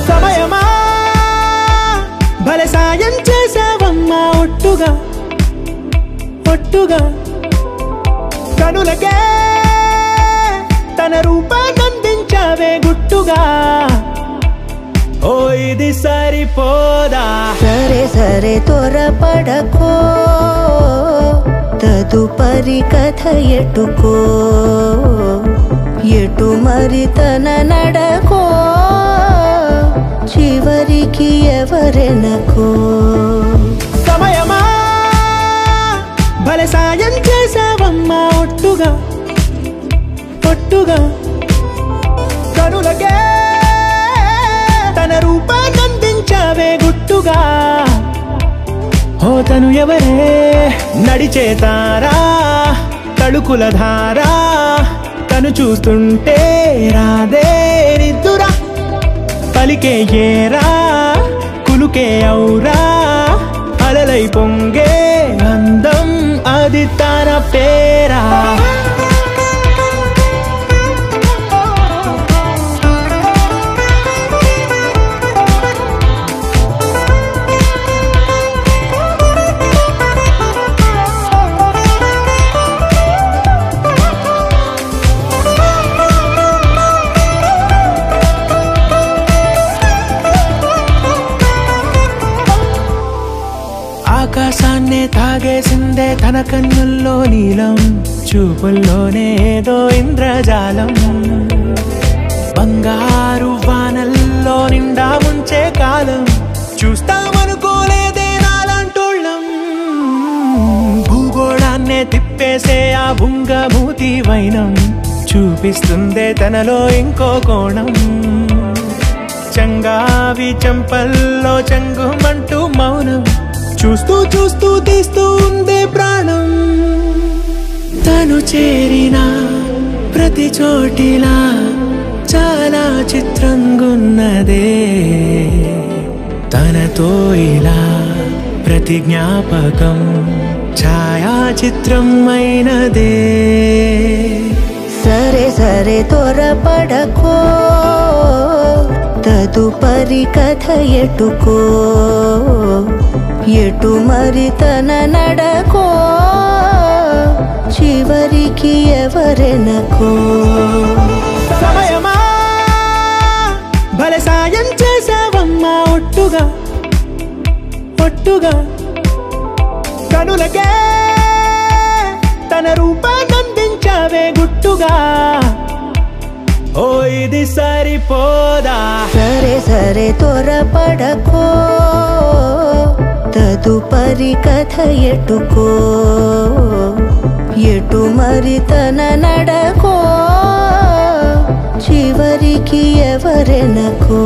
సమయమా భలే సాయం చేసావమ్మా ఒట్టుగా ఒట్టుగా కనులకే తన రూపాన్నందించావే గుట్టుగా ఓ ఇది సరిపోదా సరే సరే త్వరపడకో తదుపరి కథ ఎటుకో ఎటు మరి తన నడకో చివరికి ఎవరెనకో సమయమా భలే సాయం చేసావమ్మా ఒట్టుగా ఒట్టుగా కనులకే తన రూపాన్నందించావే గుట్టుగా ఓ తను ఎవరే నడిచేతారా తడుకుల ధారా తను చూస్తుంటే రాదే నిద్దురా పలికే ఏరా కులుకే ఔరా అలలై పొంగే అందం అది తన పేరా ఆకాశాన్నే తాగేసిందే తన కన్నుల్లో నీలం చూపుల్లోనే ఏదో ఇంద్రజాలం బంగారు వానల్లో నిండా ముంచే కాలం చూస్తామనుకోలేదే నాలంటోళ్ళం భూగోళాన్నే తిప్పేసే ఆ బుంగమూతి వైనం చూపిస్తుందే తనలో ఇంకో కోణం చంగావి చెంపల్లో చంగుమంటూ మౌనం చూస్తూ చూస్తూ తీస్తూ ఉందే ప్రాణం తను చేరిన ప్రతి చోటిలా చాలా చిత్రంగున్నదే తనతో ఇలా ప్రతి జ్ఞాపకం ఛాయాచిత్రం అయినదే సరే సరే త్వరపడకో తదుపరి కథ ఎటుకో ఎటు మరి తన నడకో చివరికి ఎవరెనకో సమయమా భలే సాయం చేసావమ్మా ఒట్టుగా ఒట్టుగా కనులకే తన రూపాన్నందించావే గుట్టుగా ఓ ఇది సరిపోదా సరే సరే త్వరపడకో తదుపరి కథ ఎటుకో ఎటు మరి తన నడకో చివరికి ఎవరెనకో